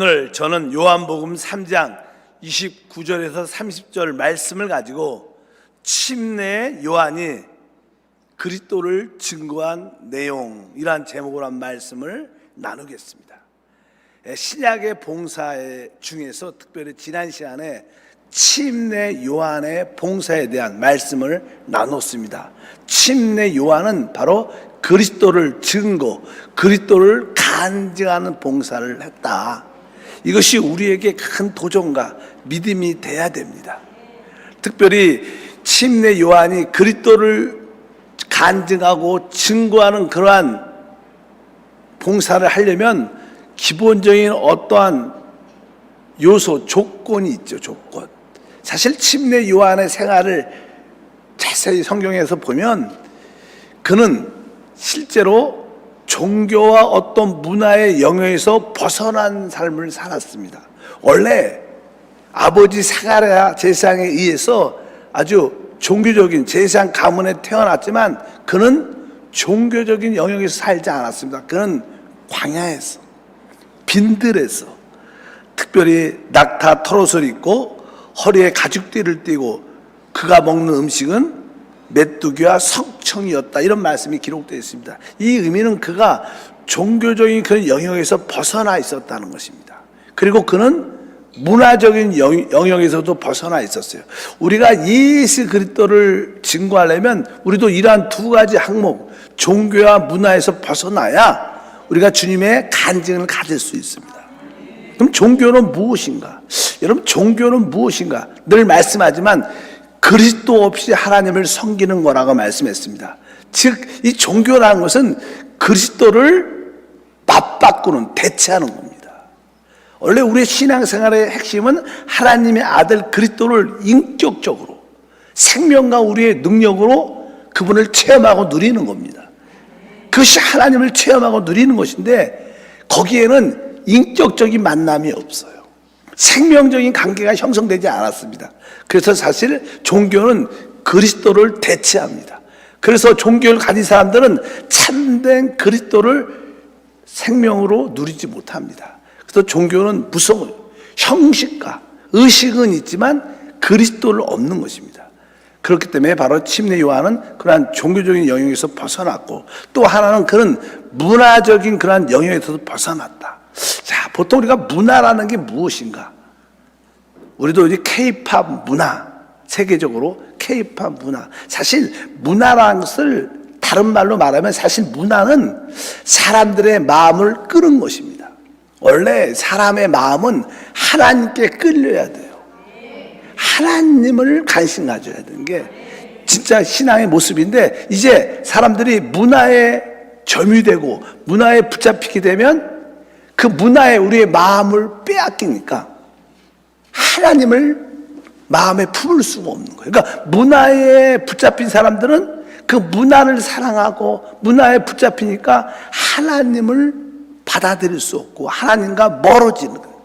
오늘 저는 요한복음 3장 29절에서 30절 말씀을 가지고 침례 요한이 그리스도를 증거한 내용이란 제목으로 한 말씀을 나누겠습니다. 신약의 봉사 중에서 특별히 지난 시간에 침례 요한의 봉사에 대한 말씀을 나눴습니다. 침례 요한은 바로 그리스도를 증거, 그리스도를 간증하는 봉사를 했다. 이것이 우리에게 큰 도전과 믿음이 돼야 됩니다. 특별히 침례 요한이 그리스도를 간증하고 증거하는 그러한 봉사를 하려면 기본적인 어떠한 요소, 조건이 있죠. 조건. 사실 침례 요한의 생활을 자세히 성경에서 보면 그는 실제로 종교와 어떤 문화의 영역에서 벗어난 삶을 살았습니다. 원래 아버지 사가랴 제사장에 의해서 아주 종교적인 제사장 가문에 태어났지만 그는 종교적인 영역에서 살지 않았습니다. 그는 광야에서, 빈들에서, 특별히 낙타 털옷을 입고 허리에 가죽띠를 띠고 그가 먹는 음식은 메뚜기와 석청이었다, 이런 말씀이 기록되어 있습니다. 이 의미는 그가 종교적인 그런 영역에서 벗어나 있었다는 것입니다. 그리고 그는 문화적인 영역에서도 벗어나 있었어요. 우리가 예수 그리스도를 증거하려면 우리도 이러한 두 가지 항목, 종교와 문화에서 벗어나야 우리가 주님의 간증을 가질 수 있습니다. 그럼 종교는 무엇인가? 여러분, 종교는 무엇인가? 늘 말씀하지만 그리스도 없이 하나님을 섬기는 거라고 말씀했습니다. 즉, 이 종교라는 것은 그리스도를 맞바꾸는, 대체하는 겁니다. 원래 우리의 신앙생활의 핵심은 하나님의 아들 그리스도를 인격적으로, 생명과 우리의 능력으로 그분을 체험하고 누리는 겁니다. 그것이 하나님을 체험하고 누리는 것인데 거기에는 인격적인 만남이 없어요. 생명적인 관계가 형성되지 않았습니다. 그래서 사실 종교는 그리스도를 대체합니다. 그래서 종교를 가진 사람들은 참된 그리스도를 생명으로 누리지 못합니다. 그래서 종교는 무서워요. 형식과 의식은 있지만 그리스도를 없는 것입니다. 그렇기 때문에 바로 침례 요한은 그러한 종교적인 영역에서 벗어났고, 또 하나는 그런 문화적인 그러한 영역에서도 벗어났다. 자, 보통 우리가 문화라는 게 무엇인가? 우리도 이제 K-팝 문화, 세계적으로 K-팝 문화. 사실 문화라는 것을 다른 말로 말하면 사실 문화는 사람들의 마음을 끄는 것입니다. 원래 사람의 마음은 하나님께 끌려야 돼요. 하나님을 관심 가져야 되는 게 진짜 신앙의 모습인데, 이제 사람들이 문화에 점유되고 문화에 붙잡히게 되면 그 문화에 우리의 마음을 빼앗기니까 하나님을 마음에 품을 수가 없는 거예요. 그러니까 문화에 붙잡힌 사람들은 그 문화를 사랑하고 문화에 붙잡히니까 하나님을 받아들일 수 없고 하나님과 멀어지는 거예요.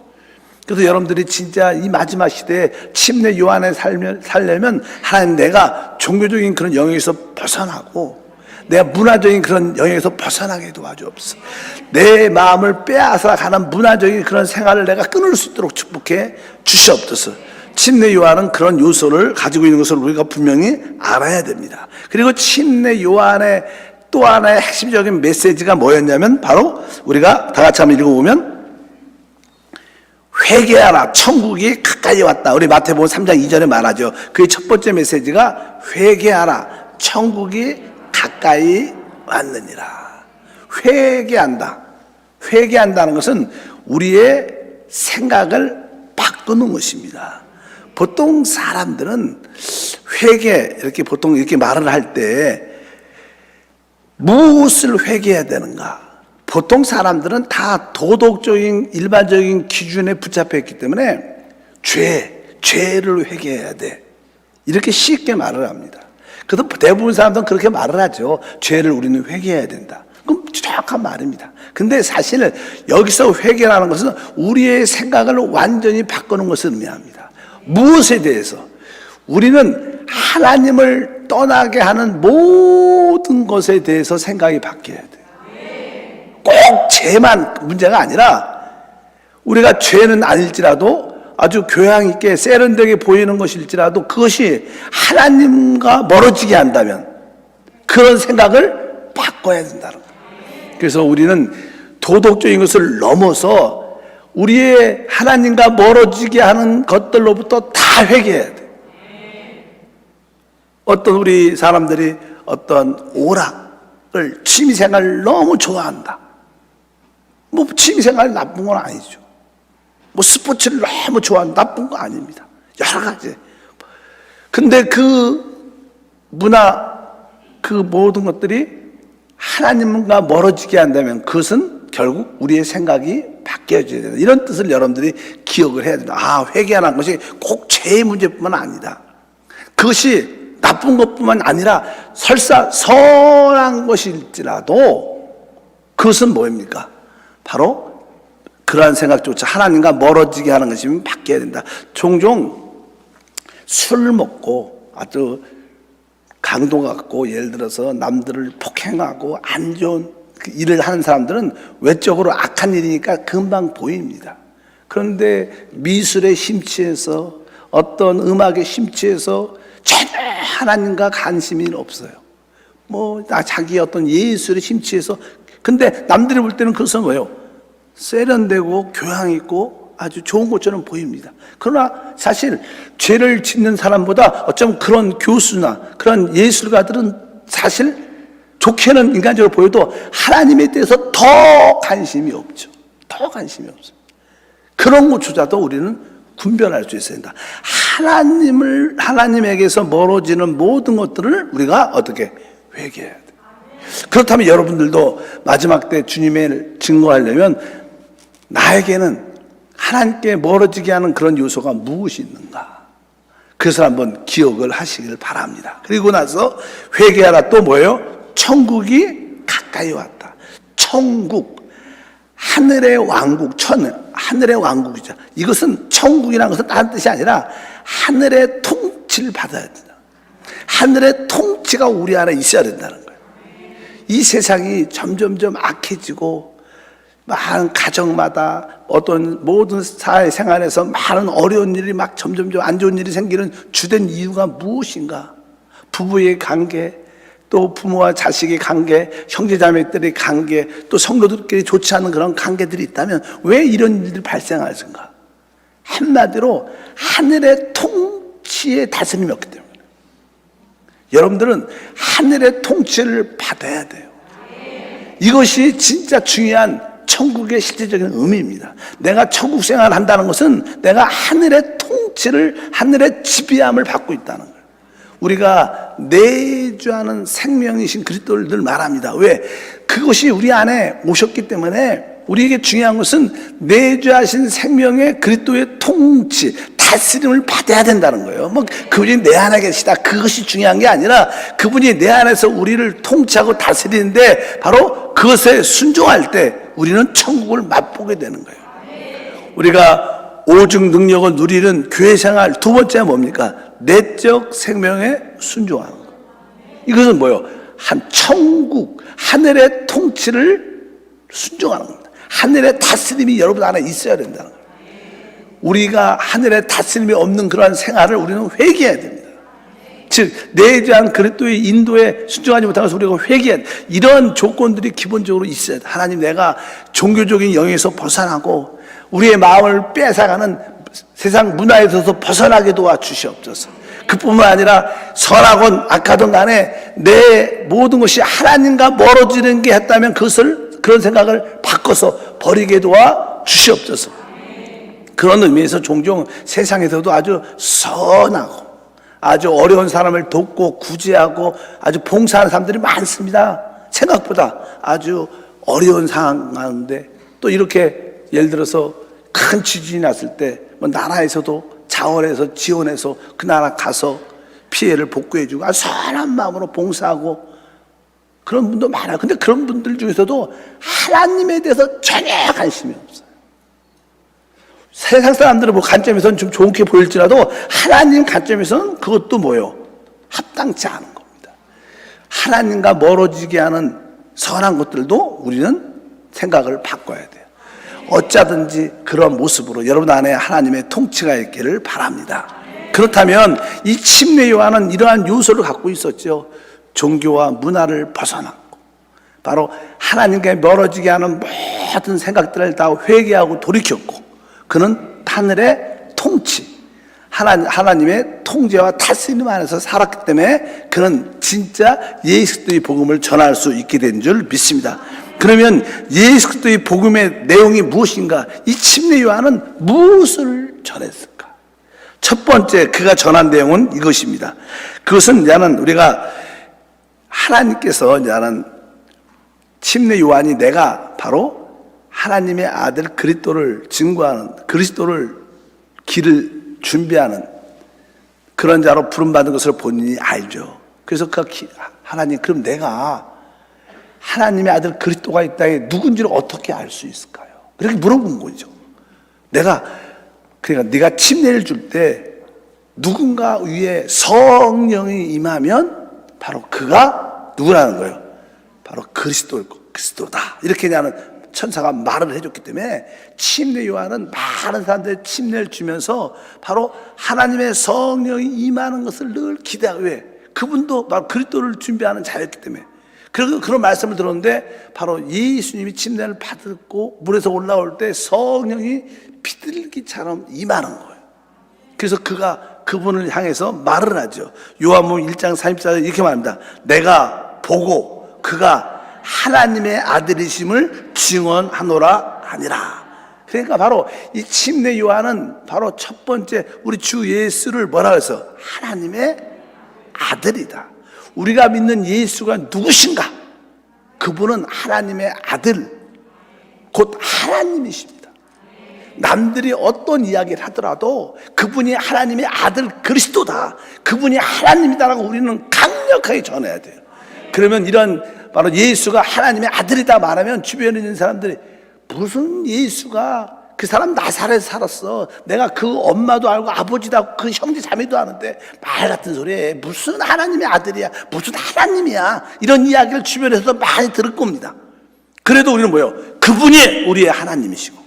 그래서 여러분들이 진짜 이 마지막 시대에 침례 요한에 살려면 하나님, 내가 종교적인 그런 영역에서 벗어나고 내가 문화적인 그런 영역에서 벗어나게 도와주옵소서. 내 마음을 빼앗아 가는 문화적인 그런 생활을 내가 끊을 수 있도록 축복해 주시옵소서. 침례 요한은 그런 요소를 가지고 있는 것을 우리가 분명히 알아야 됩니다. 그리고 침례 요한의 또 하나의 핵심적인 메시지가 뭐였냐면 바로 우리가 다 같이 한번 읽어보면, 회개하라, 천국이 가까이 왔다. 우리 마태복음 3장 2절에 말하죠. 그의 첫 번째 메시지가 회개하라, 천국이 가까이 왔느니라. 회개한다. 회개한다는 것은 우리의 생각을 바꾸는 것입니다. 보통 사람들은 회개, 이렇게 보통 이렇게 말을 할 때 무엇을 회개해야 되는가? 보통 사람들은 다 도덕적인 일반적인 기준에 붙잡혀 있기 때문에 죄를 회개해야 돼, 이렇게 쉽게 말을 합니다. 그래서 대부분 사람들은 그렇게 말을 하죠. 죄를 우리는 회개해야 된다. 그럼 정확한 말입니다. 근데 사실 여기서 회개라는 것은 우리의 생각을 완전히 바꾸는 것을 의미합니다. 무엇에 대해서? 우리는 하나님을 떠나게 하는 모든 것에 대해서 생각이 바뀌어야 돼요. 꼭 죄만 문제가 아니라 우리가 죄는 아닐지라도 아주 교양 있게 세련되게 보이는 것일지라도 그것이 하나님과 멀어지게 한다면 그런 생각을 바꿔야 된다는 거예요. 그래서 우리는 도덕적인 것을 넘어서 우리의 하나님과 멀어지게 하는 것들로부터 다 회개해야 돼요. 어떤 우리 사람들이 어떤 오락을 취미생활을 너무 좋아한다. 뭐 취미생활이 나쁜 건 아니죠. 뭐 스포츠를 너무 좋아한다. 나쁜 거 아닙니다. 여러 가지. 근데 그 문화, 그 모든 것들이 하나님과 멀어지게 한다면 그것은 결국 우리의 생각이 바뀌어져야 된다. 이런 뜻을 여러분들이 기억을 해야 된다. 아, 회개하는 것이 꼭 죄의 문제뿐만 아니다. 그것이 나쁜 것뿐만 아니라 설사 선한 것일지라도 그것은 뭐입니까? 바로 그러한 생각조차 하나님과 멀어지게 하는 것이면 바뀌어야 된다. 종종 술을 먹고 아주 강도 갖고 예를 들어서 남들을 폭행하고 안 좋은 일을 하는 사람들은 외적으로 악한 일이니까 금방 보입니다. 그런데 미술에 심취해서 어떤 음악에 심취해서 전혀 하나님과 관심이 없어요. 자기 어떤 예술에 심취해서. 근데 남들이 볼 때는 그것은 뭐예요? 세련되고 교양 있고 아주 좋은 것처럼 보입니다. 그러나 사실 죄를 짓는 사람보다 어쩌면 그런 교수나 그런 예술가들은 사실 좋게는 인간적으로 보여도 하나님에 대해서 더 관심이 없죠. 더 관심이 없어요. 그런 것조차도 우리는 분별할 수 있어야 된다. 하나님에게서 멀어지는 모든 것들을 우리가 어떻게 회개해야 돼. 그렇다면 여러분들도 마지막 때 주님을 증거하려면 나에게는 하나님께 멀어지게 하는 그런 요소가 무엇이 있는가? 그것을 한번 기억을 하시길 바랍니다. 그리고 나서 회개하라. 또 뭐예요? 천국이 가까이 왔다. 천국, 하늘의 왕국, 하늘의 왕국이죠. 이것은 천국이라는 것은 다른 뜻이 아니라 하늘의 통치를 받아야 된다. 하늘의 통치가 우리 안에 있어야 된다는 거예요. 이 세상이 점점점 악해지고 많은 가정마다 어떤 모든 사회생활에서 많은 어려운 일이 막 점점점 안 좋은 일이 생기는 주된 이유가 무엇인가? 부부의 관계, 또 부모와 자식의 관계, 형제자매들의 관계, 또 성도들끼리 좋지 않은 그런 관계들이 있다면 왜 이런 일들이 발생하는가? 한마디로 하늘의 통치의 다스림이 없기 때문에. 여러분들은 하늘의 통치를 받아야 돼요. 이것이 진짜 중요한 천국의 실질적인 의미입니다. 내가 천국 생활을 한다는 것은 내가 하늘의 통치를, 하늘의 지배함을 받고 있다는 거예요. 우리가 내주하는 생명이신 그리스도를 늘 말합니다. 왜? 그것이 우리 안에 오셨기 때문에 우리에게 중요한 것은 내주하신 생명의 그리스도의 통치, 다스림을 받아야 된다는 거예요. 그분이 내 안에 계시다. 그것이 중요한 게 아니라 그분이 내 안에서 우리를 통치하고 다스리는데 바로 그것에 순종할 때 우리는 천국을 맛보게 되는 거예요. 우리가 오직 능력을 누리는 교회 생활 두 번째가 뭡니까? 내적 생명에 순종하는 것. 이것은 뭐예요? 한 천국, 하늘의 통치를 순종하는 겁니다. 하늘의 다스림이 여러분 안에 있어야 된다는 거예요. 우리가 하늘의 다스림이 없는 그러한 생활을 우리는 회개해야 됩니다. 즉 내주한 그리스도의 인도에 순종하지 못한 것을 우리가 회개해야 돼. 이런 조건들이 기본적으로 있어야 돼. 하나님, 내가 종교적인 영에서 벗어나고 우리의 마음을 뺏어가는 세상 문화에서 벗어나게 도와주시옵소서. 그뿐만 아니라 선하건 악하든 간에 내 모든 것이 하나님과 멀어지는 게 했다면 그런 생각을 바꿔서 버리게 도와주시옵소서. 그런 의미에서 종종 세상에서도 아주 선하고 아주 어려운 사람을 돕고 구제하고 아주 봉사하는 사람들이 많습니다. 생각보다 아주 어려운 상황 가운데 또 이렇게 예를 들어서 큰 지진이 났을 때 나라에서도 자원해서 지원해서 그 나라 가서 피해를 복구해주고 아주 선한 마음으로 봉사하고 그런 분도 많아요. 근데 그런 분들 중에서도 하나님에 대해서 전혀 관심이 없어요. 세상 사람들의 관점에서는 좀 좋게 보일지라도 하나님 관점에서는 그것도 뭐예요? 합당치 않은 겁니다. 하나님과 멀어지게 하는 선한 것들도 우리는 생각을 바꿔야 돼요. 어쩌든지 그런 모습으로 여러분 안에 하나님의 통치가 있기를 바랍니다. 그렇다면 이 침례 요한은 이러한 요소를 갖고 있었죠. 종교와 문화를 벗어났고 바로 하나님께 멀어지게 하는 모든 생각들을 다 회개하고 돌이켰고 그는 하늘의 통치, 하나님의 통제와 다스림 안에서 살았기 때문에 그는 진짜 예수 그리스도의 복음을 전할 수 있게 된 줄 믿습니다. 그러면 예수 그리스도의 복음의 내용이 무엇인가? 이 침례 요한은 무엇을 전했을까? 첫 번째 그가 전한 내용은 이것입니다. 그것은 우리가 하나님께서 침례 요한이 내가 바로 하나님의 아들 그리스도를 증거하는 그리스도를 길을 준비하는 그런 자로 부름받은 것을 본인이 알죠. 그래서 하나님 그럼 내가 하나님의 아들 그리스도가 이 땅에 누군지를 어떻게 알 수 있을까요? 그렇게 물어본 거죠. 그러니까 네가 침례를 줄 때 누군가 위에 성령이 임하면 바로 그가 누구라는 거예요? 바로 그리스도다. 이렇게 천사가 말을 해줬기 때문에 침례 요한은 많은 사람들의 침례를 주면서 바로 하나님의 성령이 임하는 것을 늘 기대하고 왜? 그분도 바로 그리스도를 준비하는 자였기 때문에 그런 말씀을 들었는데 바로 예수님이 침례를 받고 물에서 올라올 때 성령이 비둘기처럼 임하는 거예요. 그래서 그분을 향해서 말을 하죠. 요한복음 1장 44절 이렇게 말합니다. 내가 보고 그가 하나님의 아들이심을 증언하노라 하니라. 그러니까 바로 이 침례 요한은 바로 첫 번째 우리 주 예수를 뭐라고 해서 하나님의 아들이다. 우리가 믿는 예수가 누구신가? 그분은 하나님의 아들, 곧 하나님이십니다. 남들이 어떤 이야기를 하더라도 그분이 하나님의 아들 그리스도다, 그분이 하나님이다라고 우리는 강력하게 전해야 돼요. 그러면 이런 바로 예수가 하나님의 아들이다 말하면 주변에 있는 사람들이 무슨 예수가 그 사람 나사렛에 살았어. 내가 그 엄마도 알고 아버지도 알고 그 형제 자매도 아는데 말 같은 소리에 무슨 하나님의 아들이야, 무슨 하나님이야, 이런 이야기를 주변에서 많이 들을 겁니다. 그래도 우리는 뭐예요? 그분이 우리의 하나님이시고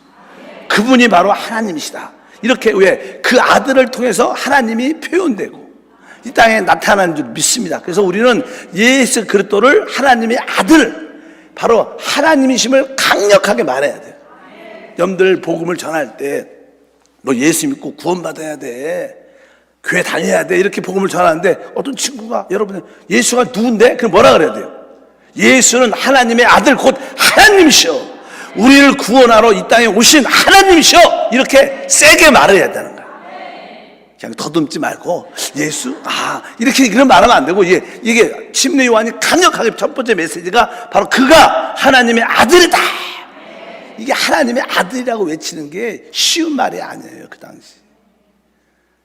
그분이 바로 하나님이시다. 이렇게 왜? 그 아들을 통해서 하나님이 표현되고 이 땅에 나타난 줄 믿습니다. 그래서 우리는 예수 그리스도를 하나님의 아들, 바로 하나님이심을 강력하게 말해야 돼요. 여러분들 복음을 전할 때 너 예수 믿고 구원받아야 돼, 교회 다녀야 돼, 이렇게 복음을 전하는데 어떤 친구가 여러분 예수가 누군데? 그럼 뭐라 그래야 돼요? 예수는 하나님의 아들 곧 하나님이시여, 우리를 구원하러 이 땅에 오신 하나님이시여, 이렇게 세게 말해야 되는 거예요. 그냥 더듬지 말고 예수 이렇게 그런 말하면 안 되고 이게 침례 요한이 강력하게 첫 번째 메시지가 바로 그가 하나님의 아들이다. 이게 하나님의 아들이라고 외치는 게 쉬운 말이 아니에요. 그 당시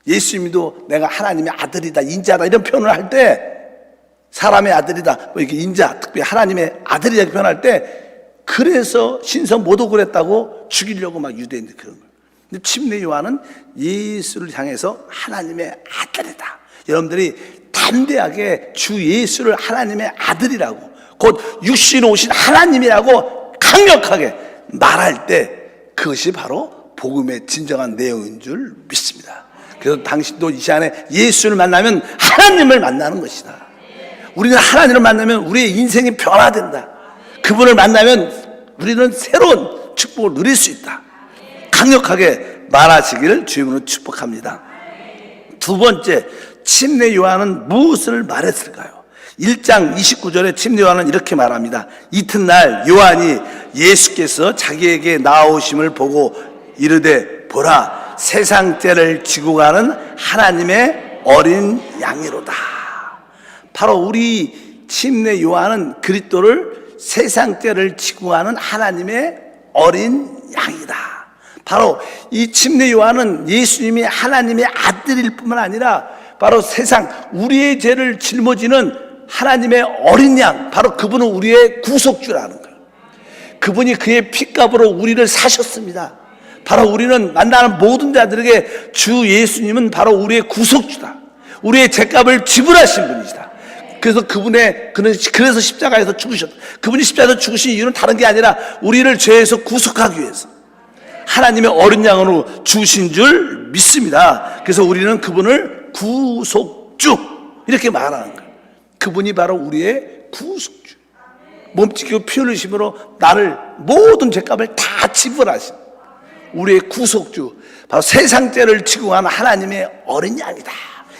예수님도 내가 하나님의 아들이다, 인자다 이런 표현을 할 때 사람의 아들이다, 뭐 이렇게 인자, 특별히 하나님의 아들이라고 표현할 때 그래서 신성 모독을 했다고 죽이려고 막 유대인들 그런 거예요. 근데 침례 요한은 예수를 향해서 하나님의 아들이다. 여러분들이 담대하게 주 예수를 하나님의 아들이라고, 곧 육신 오신 하나님이라고 강력하게 말할 때 그것이 바로 복음의 진정한 내용인 줄 믿습니다. 그래서 당신도 이 시간에 예수를 만나면 하나님을 만나는 것이다. 우리는 하나님을 만나면 우리의 인생이 변화된다. 그분을 만나면 우리는 새로운 축복을 누릴 수 있다. 강력하게 말하시기를 주님으로 축복합니다. 두 번째, 침례 요한은 무엇을 말했을까요? 1장 29절에 침례 요한은 이렇게 말합니다. 이튿날 요한이 예수께서 자기에게 나오심을 보고 이르되 보라, 세상 죄를 지고 가는 하나님의 어린 양이로다. 바로 우리 침례 요한은 그리스도를 세상 죄를 지고 가는 하나님의 어린 양이다. 바로 이 침례 요한은 예수님이 하나님의 아들일 뿐만 아니라 바로 세상 우리의 죄를 짊어지는 하나님의 어린 양, 바로 그분은 우리의 구속주라는 거예요. 그분이 그의 핏값으로 우리를 사셨습니다. 바로 우리는 만나는 모든 자들에게 주 예수님은 바로 우리의 구속주다. 우리의 죄값을 지불하신 분이시다. 그래서 그래서 십자가에서 죽으셨다. 그분이 십자가에서 죽으신 이유는 다른 게 아니라 우리를 죄에서 구속하기 위해서. 하나님의 어린 양으로 주신 줄 믿습니다. 그래서 우리는 그분을 구속주 이렇게 말하는 거예요. 그분이 바로 우리의 구속주. 몸짓고 피 흘리심으로 나를 모든 죄값을 다 지불하신 우리의 구속주, 바로 세상 죄를 지고 간 하나님의 어린 양이다.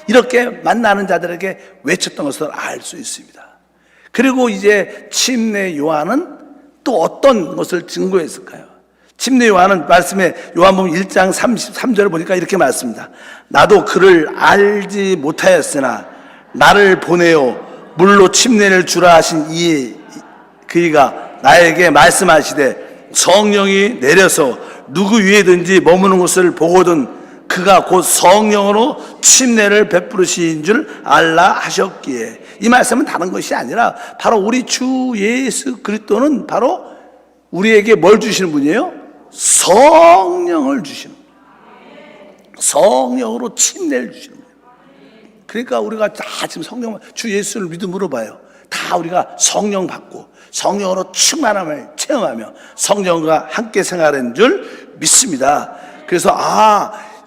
이렇게 만나는 자들에게 외쳤던 것을 알 수 있습니다. 그리고 이제 침례 요한은 또 어떤 것을 증거했을까요? 침례 요한은 말씀에 요한복음 1장 33절을 보니까 이렇게 말씀합니다. 나도 그를 알지 못하였으나 나를 보내어 물로 침례를 주라 하신 그이가 나에게 말씀하시되 성령이 내려서 누구 위에든지 머무는 곳을 보거든 그가 곧 성령으로 침례를 베푸르신 줄 알라 하셨기에, 이 말씀은 다른 것이 아니라 바로 우리 주 예수 그리스도는 바로 우리에게 뭘 주시는 분이에요? 성령을 주시는 분이에요. 성령으로 침례를 주시는 분이에요. 그러니까 우리가 다 지금 성령, 주 예수를 믿음으로 봐요. 다 우리가 성령 받고 성령으로 충만함을 체험하며 성령과 함께 생활하는 줄 믿습니다. 그래서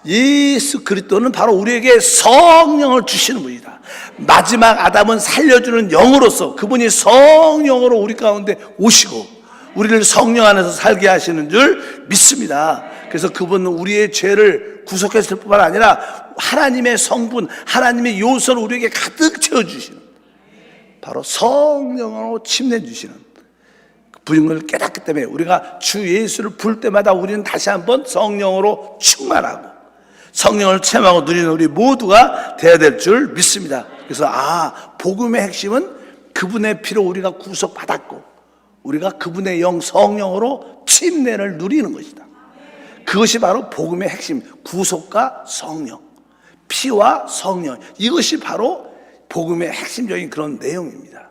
예수 그리스도는 바로 우리에게 성령을 주시는 분이다. 마지막 아담은 살려주는 영으로서 그분이 성령으로 우리 가운데 오시고 우리를 성령 안에서 살게 하시는 줄 믿습니다. 그래서 그분은 우리의 죄를 구속했을 뿐만 아니라 하나님의 성분, 하나님의 요소를 우리에게 가득 채워주시는, 바로 성령으로 침례 주시는 분을 깨닫기 때문에 우리가 주 예수를 부를 때마다 우리는 다시 한번 성령으로 충만하고 성령을 체험하고 누리는 우리 모두가 되어야 될 줄 믿습니다. 그래서 복음의 핵심은 그분의 피로 우리가 구속받았고 우리가 그분의 영 성령으로 침례를 누리는 것이다. 그것이 바로 복음의 핵심, 구속과 성령, 피와 성령, 이것이 바로 복음의 핵심적인 그런 내용입니다.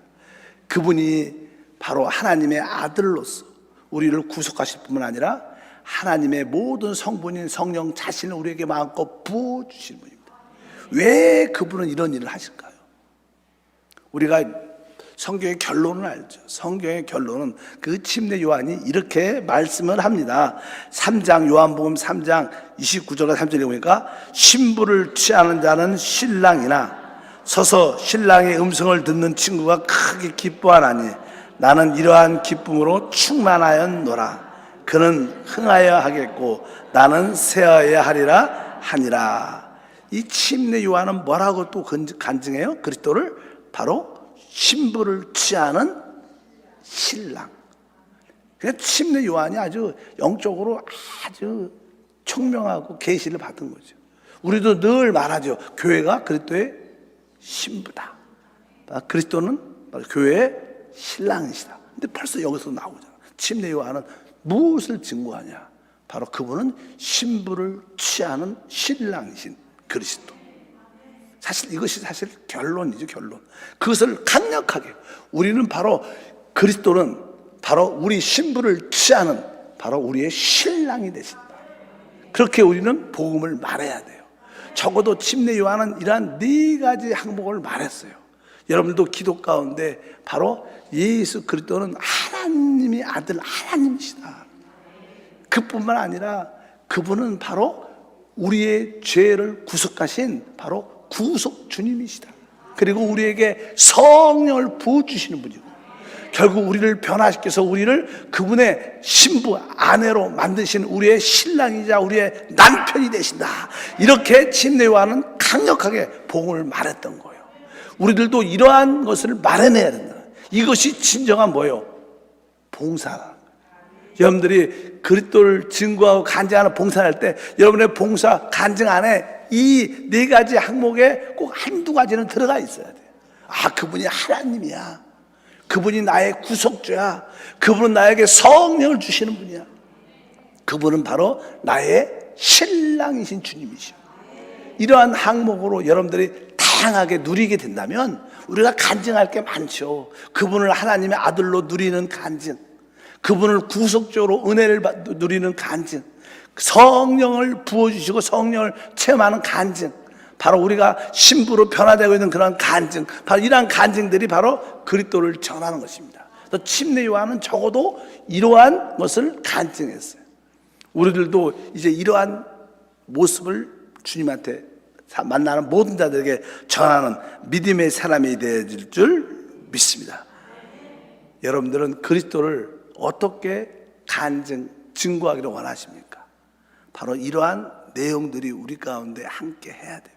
그분이 바로 하나님의 아들로서 우리를 구속하실 뿐만 아니라 하나님의 모든 성분인 성령 자신을 우리에게 마음껏 부어주시는 분입니다. 왜 그분은 이런 일을 하실까요? 우리가 성경의 결론을 알죠. 성경의 결론은 그 침례 요한이 이렇게 말씀을 합니다. 3장 요한복음 3장 29절과 3절에 보니까 신부를 취하는 자는 신랑이나 서서 신랑의 음성을 듣는 친구가 크게 기뻐하나니 나는 이러한 기쁨으로 충만하였노라. 그는 흥하여 하겠고 나는 쇠하여야 하리라 하니라. 이 침례 요한은 뭐라고 또 간증해요? 그리스도를 바로 신부를 취하는 신랑. 그러니까 침례 요한이 아주 영적으로 아주 총명하고 계시를 받은 거죠. 우리도 늘 말하죠. 교회가 그리스도의 신부다. 그리스도는 교회의 신랑이시다. 근데 벌써 여기서 나오잖아. 침례 요한은 무엇을 증거하냐? 바로 그분은 신부를 취하는 신랑이신 그리스도. 사실 이것이 사실 결론이죠, 결론. 그것을 강력하게 우리는 바로 그리스도는 바로 우리 신부를 취하는 바로 우리의 신랑이 되신다. 그렇게 우리는 복음을 말해야 돼요. 적어도 침례 요한은 이러한 4가지 항목을 말했어요. 여러분도 기도 가운데 바로 예수 그리스도는 하나님의 아들, 하나님이시다. 그뿐만 아니라 그분은 바로 우리의 죄를 구속하신 바로 구속 주님이시다. 그리고 우리에게 성령을 부어주시는 분이고 결국 우리를 변화시켜서 우리를 그분의 신부, 아내로 만드신 우리의 신랑이자 우리의 남편이 되신다. 이렇게 침례 요한은 강력하게 복음을 말했던 거예요. 우리들도 이러한 것을 말해내야 된다. 이것이 진정한 뭐예요? 봉사라. 여러분들이 그리스도를 증거하고 간증하는 봉사를 할 때 여러분의 봉사 간증 안에 이 4가지 항목에 꼭 한두 가지는 들어가 있어야 돼요. 그분이 하나님이야. 그분이 나의 구속주야. 그분은 나에게 성령을 주시는 분이야. 그분은 바로 나의 신랑이신 주님이시오. 이러한 항목으로 여러분들이 다양하게 누리게 된다면 우리가 간증할 게 많죠. 그분을 하나님의 아들로 누리는 간증, 그분을 구속적으로 은혜를 누리는 간증, 성령을 부어주시고 성령을 체험하는 간증, 바로 우리가 신부로 변화되고 있는 그런 간증, 바로 이러한 간증들이 바로 그리스도를 전하는 것입니다. 그래서 침례 요한은 적어도 이러한 것을 간증했어요. 우리들도 이제 이러한 모습을 주님한테 만나는 모든 자들에게 전하는 믿음의 사람이 되어질 줄 믿습니다. 여러분들은 그리스도를 어떻게 증거하기를 원하십니까? 바로 이러한 내용들이 우리 가운데 함께 해야 됩니다.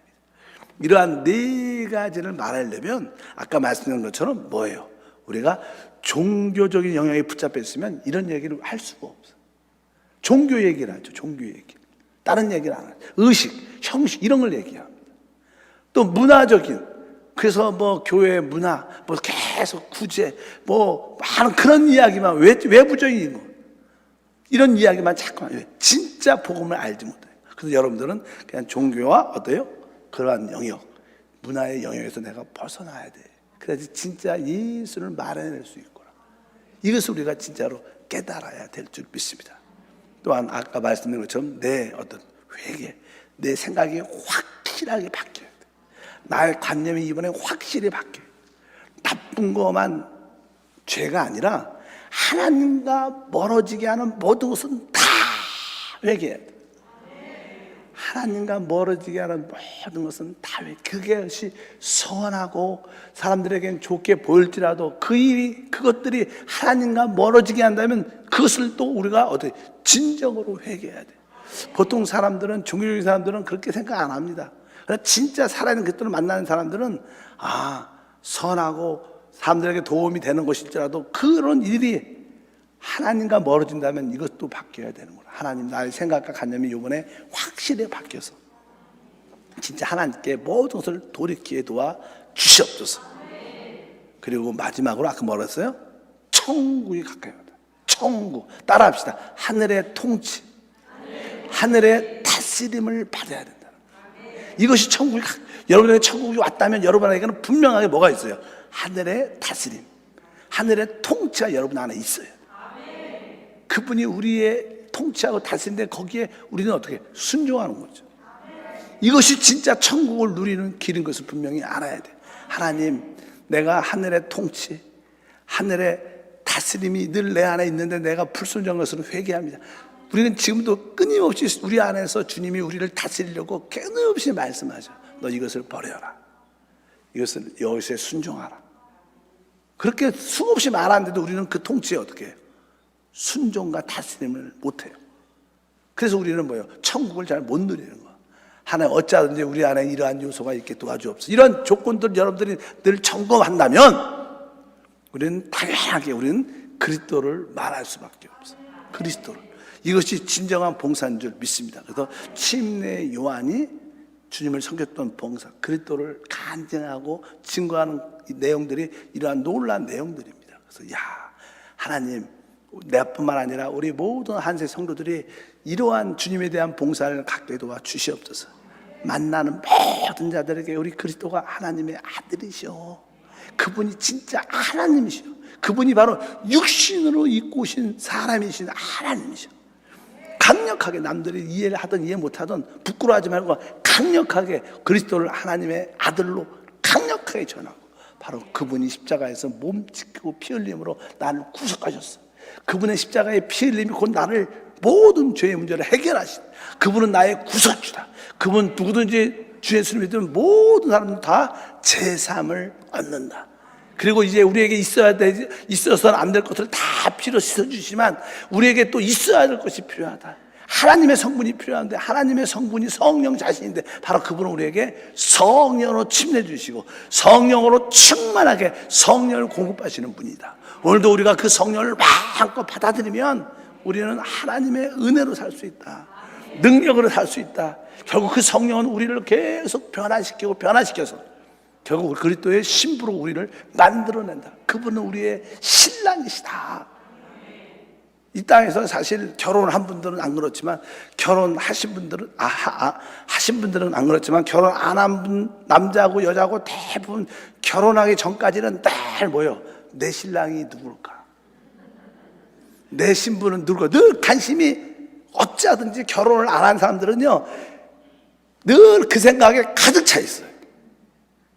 이러한 네 가지를 말하려면 아까 말씀드린 것처럼 뭐예요? 우리가 종교적인 영역에 붙잡혀 있으면 이런 얘기를 할 수가 없어요. 종교 얘기를 하죠. 종교 얘기. 다른 얘기를 안 하죠. 의식, 형식 이런 걸 얘기합니다. 또 문화적인, 그래서 뭐 교회 문화, 뭐 계속 구제, 뭐 많은 그런 이야기만 외부적인 거 이런 이야기만 자꾸만 왜 진짜 복음을 알지 못해요. 그래서 여러분들은 그냥 종교와 어때요? 그러한 영역, 문화의 영역에서 내가 벗어나야 돼. 그래야지 진짜 예수를 말해낼 수 있구나. 이것을 우리가 진짜로 깨달아야 될 줄 믿습니다. 또한 아까 말씀드린 것처럼 내 어떤 회개, 내 생각이 확실하게 바뀌어야 돼. 나의 관념이 이번에 확실히 바뀌어요. 나쁜 것만 죄가 아니라 하나님과 멀어지게 하는 모든 것은 다 회개해야 돼. 하나님과 멀어지게 하는 모든 것은 다 회개. 그것이 선하고 사람들에겐 좋게 보일지라도 그것들이 하나님과 멀어지게 한다면 그것을 또 우리가 어떻게 진정으로 회개해야 돼. 보통 사람들은, 종교적인 사람들은 그렇게 생각 안 합니다. 그러나 진짜 살아있는 그리스도를 만나는 사람들은 선하고 사람들에게 도움이 되는 것일지라도 그런 일이 하나님과 멀어진다면 이것도 바뀌어야 되는구나. 하나님, 나의 생각과 관념이 이번에 확실히 바뀌어서 진짜 하나님께 모든 것을 돌이키게 도와 주시옵소서. 그리고 마지막으로 아까 뭐라 했어요? 천국이 가까이 왔다. 천국. 따라합시다. 하늘의 통치, 하늘의 다스림을 받아야 된다. 이것이 천국이 여러분에게 천국이 왔다면 여러분에게는 분명하게 뭐가 있어요? 하늘의 다스림, 하늘의 통치가 여러분 안에 있어요. 그분이 우리의 통치하고 다스리는데 거기에 우리는 어떻게 순종하는 거죠. 이것이 진짜 천국을 누리는 길인 것을 분명히 알아야 돼. 하나님, 내가 하늘의 통치, 하늘의 다스림이 늘 내 안에 있는데 내가 불순종한 것으로 회개합니다. 우리는 지금도 끊임없이 우리 안에서 주님이 우리를 다스리려고 끊임없이 말씀하죠. 너 이것을 버려라. 이것을 여기서 순종하라. 그렇게 수없이 말하는데도 우리는 그 통치에 어떻게 해요? 순종과 다스림을 못해요. 그래서 우리는 뭐예요? 천국을 잘 못 누리는 거예요. 하나님 어찌하든지 우리 안에 이러한 요소가 있게 도와주옵소서. 이런 조건들 여러분들이 늘 점검한다면 우리는 당연하게 우리는 그리스도를 말할 수밖에 없어요. 그리스도를. 이것이 진정한 봉사인 줄 믿습니다. 그래서 침례 요한이 주님을 섬겼던 봉사, 그리스도를 간증하고 증거하는 이 내용들이 이러한 놀라운 내용들입니다. 그래서 하나님, 내뿐만 아니라 우리 모든 한세 성도들이 이러한 주님에 대한 봉사를 갖게 도와 주시옵소서. 만나는 모든 자들에게 우리 그리스도가 하나님의 아들이시오. 그분이 진짜 하나님이시오. 그분이 바로 육신으로 입고 오신 사람이신 하나님이시오. 강력하게 남들이 이해를 하든 이해 못하든 부끄러워하지 말고 강력하게 그리스도를 하나님의 아들로 강력하게 전하고 바로 그분이 십자가에서 몸 지키고 피 흘림으로 나를 구속하셨어. 그분의 십자가의 피 흘림이 곧 나를 모든 죄의 문제를 해결하신 그분은 나의 구속주다. 그분 누구든지 주 예수를 믿으면 모든 사람들 다 제3을 얻는다. 그리고 이제 우리에게 있어서는 안 될 것을 다 피로 씻어주시지만 우리에게 또 있어야 될 것이 필요하다. 하나님의 성분이 필요한데 하나님의 성분이 성령 자신인데 바로 그분은 우리에게 성령으로 침례 주시고 성령으로 충만하게 성령을 공급하시는 분이다. 오늘도 우리가 그 성령을 마음껏 받아들이면 우리는 하나님의 은혜로 살 수 있다. 능력으로 살 수 있다. 결국 그 성령은 우리를 계속 변화시켜서 결국 그리스도의 신부로 우리를 만들어낸다. 그분은 우리의 신랑이시다. 이 땅에서 사실 결혼을 한 분들은 안 그렇지만 결혼하신 분들은 하신 분들은 안 그렇지만 결혼 안 한 분 남자고 여자고 대부분 결혼하기 전까지는 늘 뭐요? 내 신랑이 누굴까? 내 신부는 누굴까? 늘 관심이 어찌하든지 결혼을 안 한 사람들은요 늘 그 생각에 가득 차 있어요.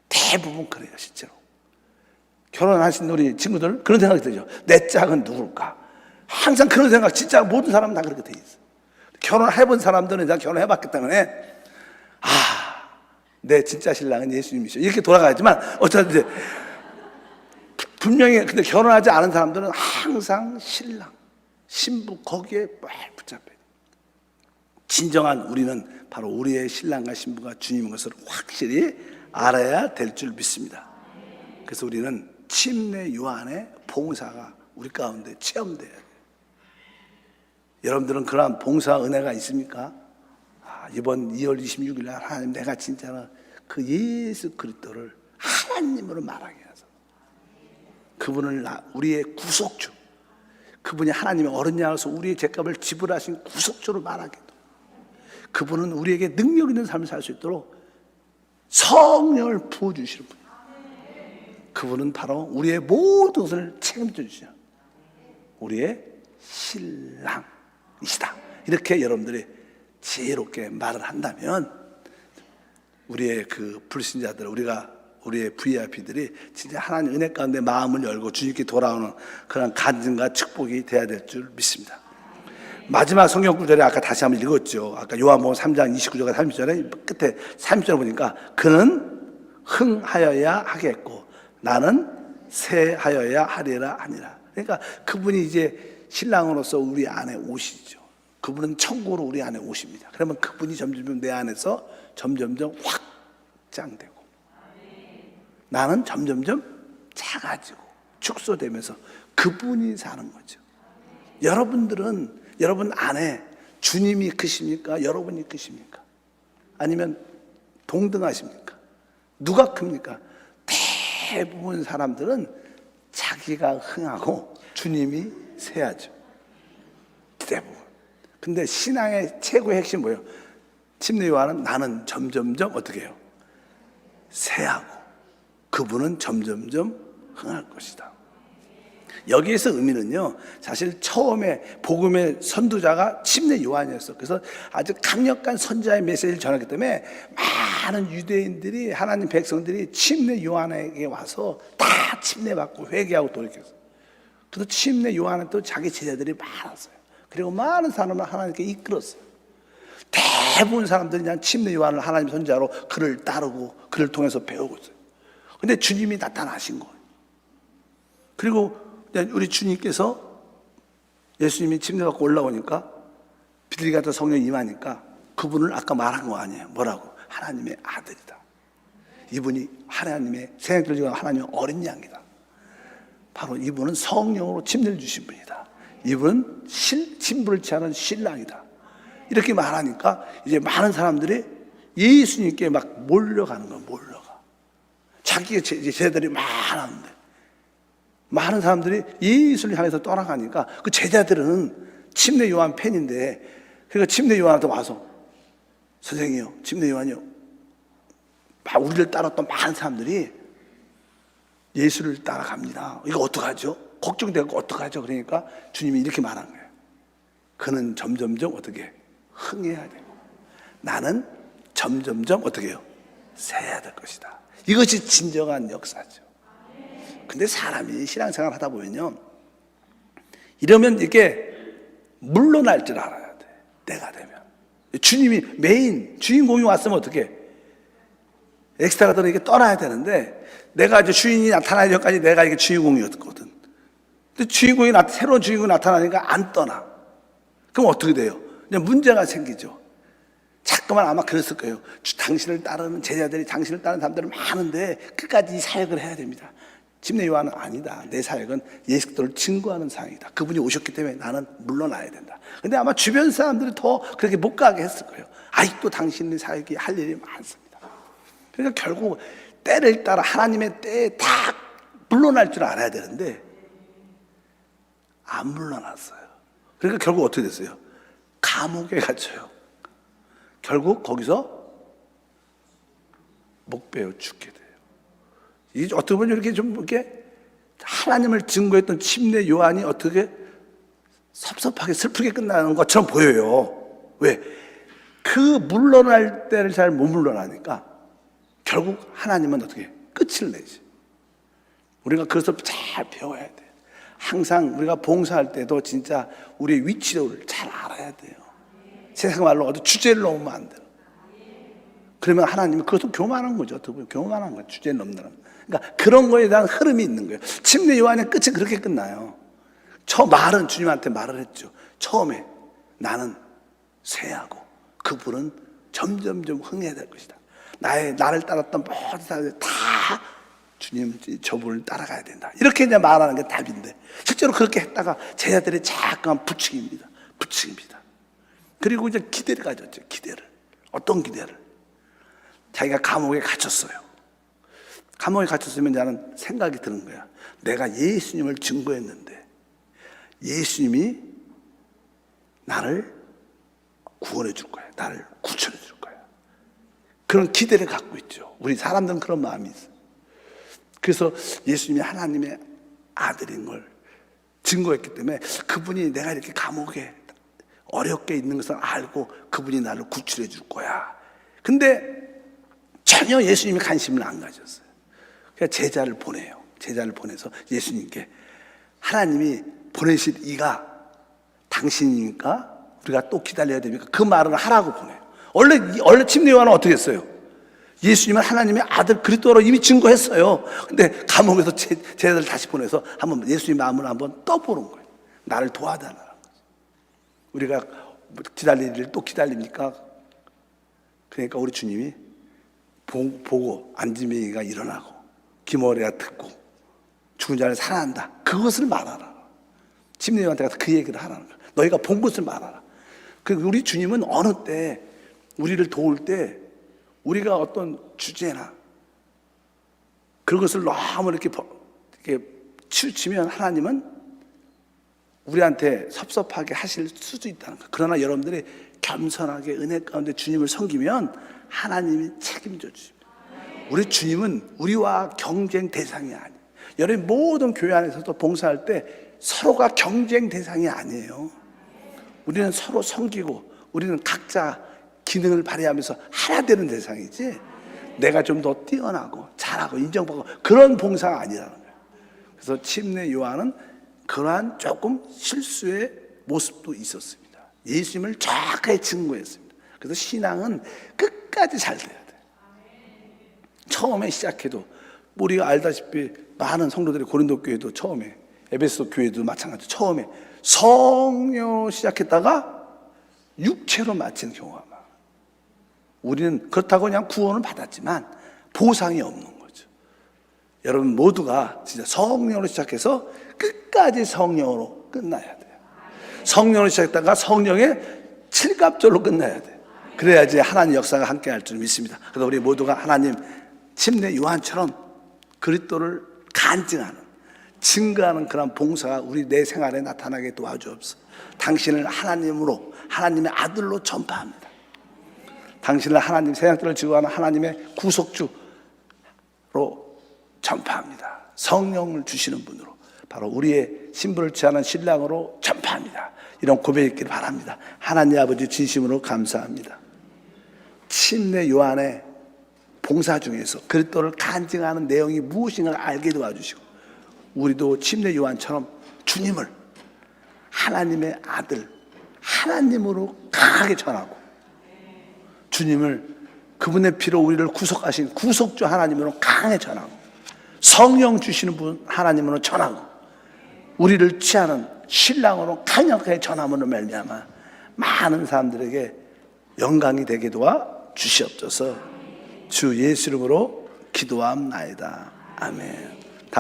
대부분 그래요. 실제로 결혼하신 우리 친구들 그런 생각이 들죠. 내 짝은 누굴까? 항상 그런 생각. 진짜 모든 사람은 다 그렇게 돼 있어요. 결혼해본 사람들은 다 결혼해봤기 때문에 내 진짜 신랑은 예수님이시죠 이렇게 돌아가야지만 어쩌든지 분명히. 근데 결혼하지 않은 사람들은 항상 신랑, 신부 거기에 막 붙잡혀요. 진정한 우리는 바로 우리의 신랑과 신부가 주님인 것을 확실히 알아야 될 줄 믿습니다. 그래서 우리는 침례 요한의 봉사가 우리 가운데 체험돼야 돼요. 여러분들은 그러한 봉사 은혜가 있습니까? 이번 2월 26일 날 하나님, 내가 진짜로 그 예수 그리스도를 하나님으로 말하게 하소서. 그분을 우리의 구속주, 그분이 하나님의 어린 양으로서 우리의 죄값을 지불하신 구속주로 말하게 도, 그분은 우리에게 능력 있는 삶을 살 수 있도록 성령을 부어주시는 분이에요. 그분은 바로 우리의 모든 것을 책임져 주시는 우리의 신랑이시다. 이렇게 여러분들이 지혜롭게 말을 한다면 우리의 그 불신자들, 우리의 VIP들이 진짜 하나님 은혜 가운데 마음을 열고 주님께 돌아오는 그런 간증과 축복이 돼야 될 줄 믿습니다. 마지막 성경 구절에 아까 다시 한번 읽었죠. 아까 요한복음 3장 29절과 30절에 끝에 30절 보니까 그는 흥하여야 하겠고 나는 새하여야 하리라 하니라. 그러니까 그분이 이제 신랑으로서 우리 안에 오시죠. 그분은 천국으로 우리 안에 오십니다. 그러면 그분이 점점 내 안에서 점점점 확장되고 나는 점점점 작아지고 축소되면서 그분이 사는 거죠. 여러분들은 여러분 안에 주님이 크십니까? 여러분이 크십니까? 아니면 동등하십니까? 누가 큽니까? 대부분 사람들은 자기가 흥하고 주님이 세하죠. 대부분. 근데 신앙의 최고의 핵심 뭐예요? 침례 요한은 나는 점점점 어떻게 해요? 세하고 그분은 점점점 흥할 것이다. 여기에서 의미는요, 사실 처음에 복음의 선두자가 침례 요한이었어. 그래서 아주 강력한 선자의 메시지를 전하기 때문에 많은 유대인들이, 하나님 백성들이 침례 요한에게 와서 다 침례받고 회개하고 돌이켰어요. 그래서 침례 요한은 또 자기 제자들이 많았어요. 그리고 많은 사람을 하나님께 이끌었어요. 대부분 사람들이 그냥 침례 요한을 하나님 선자로 그를 따르고 그를 통해서 배우고 있어요. 근데 주님이 나타나신 거예요. 그리고 우리 주님께서, 예수님이 침례 받고 올라오니까 비둘기 같은 성령이 임하니까 그분을 아까 말한 거 아니에요. 뭐라고? 하나님의 아들이다. 이분이 하나님의 생명을 주는 하나님의 어린 양이다. 바로 이분은 성령으로 침례를 주신 분이다. 이분은 신부를 취하는 신랑이다. 이렇게 말하니까 이제 많은 사람들이 예수님께 막 몰려가는 거예요. 몰려가. 자기의 제자들이 많았는데 많은 사람들이 예수를 향해서 떠나가니까 그 제자들은 침례 요한 팬인데, 그러니까 침례 요한한테 와서 선생님이요, 침례 요한이요, 막 우리를 따랐던 많은 사람들이 예수를 따라갑니다. 이거 어떡하죠? 걱정되고 어떡하죠? 그러니까 주님이 이렇게 말한 거예요. 그는 점점점 어떻게 흥해야 되고 나는 점점점 어떻게 해요? 세야 될 것이다. 이것이 진정한 역사죠. 근데 사람이 신앙생활 하다 보면요, 이러면 이게 물러날 줄 알아야 돼. 때가 되면 주님이 메인 주인공이 왔으면 어떻게 엑스트라들은 이게 떠나야 되는데, 내가 이제 주인이 나타나기 전까지 내가 이게 주인공이었거든. 근데 새로운 주인공이 나타나니까 안 떠나. 그럼 어떻게 돼요? 그냥 문제가 생기죠. 자꾸만 아마 그랬을 거예요. 당신을 따르는 제자들이, 당신을 따르는 사람들은 많은데 끝까지 이 사역을 해야 됩니다. 침례 요한은 아니다. 내 사역은 예수 그리스도를 증거하는 사역이다. 그분이 오셨기 때문에 나는 물러나야 된다. 근데 아마 주변 사람들이 더 그렇게 못 가게 했을 거예요. 아직도 당신의 사역이 할 일이 많습니다. 그러니까 결국 때를 따라 하나님의 때에 다 물러날 줄 알아야 되는데 안 물러났어요. 그러니까 결국 어떻게 됐어요? 감옥에 갇혀요. 결국 거기서 목 베어 죽게 돼요. 이게 어떻게 보면 이렇게 좀 이렇게 하나님을 증거했던 침례 요한이 어떻게 섭섭하게 슬프게 끝나는 것처럼 보여요. 왜? 그 물러날 때를 잘 못 물러나니까 결국 하나님은 어떻게 끝을 내지. 우리가 그것을 잘 배워야 돼. 항상 우리가 봉사할 때도 진짜 우리의 위치를 잘 알아야 돼요. 세상 말로 가지고 주제를 넘으면 안 돼요. 그러면 하나님은 그것도 교만한 거죠. 어떻게 보면 교만한 거예요. 주제를 넘는. 그러니까 그런 거에 대한 흐름이 있는 거예요. 침례 요한의 끝이 그렇게 끝나요. 말은 주님한테 말을 했죠. 처음에 나는 쇠하고 그분은 점점점 흥해야 될 것이다. 나를 따랐던 모든 사람들이 다 주님 저분을 따라가야 된다. 이렇게 이제 말하는 게 답인데 실제로 그렇게 했다가 제자들이 자꾸만 부추깁니다. 그리고 이제 기대를 가졌죠. 기대를. 어떤 기대를? 자기가 감옥에 갇혔어요. 감옥에 갇혔으면 나는 생각이 드는 거야. 내가 예수님을 증거했는데 예수님이 나를 구원해 줄 거야. 나를 구출해 줄 거야. 그런 기대를 갖고 있죠. 우리 사람들은 그런 마음이 있어요. 그래서 예수님이 하나님의 아들인 걸 증거했기 때문에 그분이 내가 이렇게 감옥에 어렵게 있는 것을 알고 그분이 나를 구출해 줄 거야. 근데 전혀 예수님이 관심을 안 가졌어요. 그러니까 제자를 보내요. 제자를 보내서 예수님께 하나님이 보내실 이가 당신이니까 우리가 또 기다려야 됩니까? 그 말을 하라고 보내요. 원래 침례 요한은 어떻게 했어요? 예수님은 하나님의 아들 그리스도로 이미 증거했어요. 근데 감옥에서 제자들 다시 보내서 한번 예수님 마음을 한번 떠보는 거예요. 나를 도와달라는 거죠. 우리가 기다릴 일을 또 기다립니까? 그러니까 우리 주님이 보고 안지명이가 일어나고 기머리가 듣고 죽은 자를 살아난다. 그것을 말하라. 침례 요한한테 가서 그 얘기를 하라는 거예요. 너희가 본 것을 말하라. 우리 주님은 어느 때 우리를 도울 때 우리가 어떤 주제나 그것을 너무 이렇게 치우치면 하나님은 우리한테 섭섭하게 하실 수도 있다는 거예요. 그러나 여러분들이 겸손하게 은혜 가운데 주님을 섬기면 하나님이 책임져 주십니다. 우리 주님은 우리와 경쟁 대상이 아니에요. 여러분 모든 교회 안에서도 봉사할 때 서로가 경쟁 대상이 아니에요. 우리는 서로 섬기고 우리는 각자 기능을 발휘하면서 하나 되는 대상이지 내가 좀 더 뛰어나고 잘하고 인정받고 그런 봉사가 아니라는 거예요. 그래서 침례 요한은 그러한 조금 실수의 모습도 있었습니다. 예수님을 정확하게 증거했습니다. 그래서 신앙은 끝까지 잘 돼야 돼요. 처음에 시작해도 우리가 알다시피 많은 성도들이 고린도 교회도 처음에 에베소 교회도 마찬가지로 처음에 성령으로 시작했다가 육체로 마치는 경우가 많아요. 우리는 그렇다고 그냥 구원을 받았지만 보상이 없는 거죠. 여러분 모두가 진짜 성령으로 시작해서 끝까지 성령으로 끝나야 돼요. 성령으로 시작했다가 성령의 칠갑절로 끝나야 돼요. 그래야지 하나님 역사가 함께 할 줄 믿습니다. 그래서 우리 모두가 하나님 침례 요한처럼 그리스도를 간증하는 증거하는 그런 봉사가 우리 내 생활에 나타나게 도와주옵소서. 당신을 하나님으로 하나님의 아들로 전파합니다. 당신을 하나님 세상들을 지구하는 하나님의 구속주로 전파합니다. 성령을 주시는 분으로 바로 우리의 신부를 취하는 신랑으로 전파합니다. 이런 고백이 있기를 바랍니다. 하나님 아버지 진심으로 감사합니다. 침례 요한의 봉사 중에서 그리스도를 간증하는 내용이 무엇인가 알게 도와주시고 우리도 침례 요한처럼 주님을 하나님의 아들 하나님으로 강하게 전하고 주님을 그분의 피로 우리를 구속하신 구속주 하나님으로 강하게 전하고 성령 주시는 분 하나님으로 전하고 우리를 취하는 신랑으로 강력하게 전함으로 말미암아 많은 사람들에게 영광이 되게 도와 주시옵소서. 주 예수 이름으로 기도함나이다. 아멘.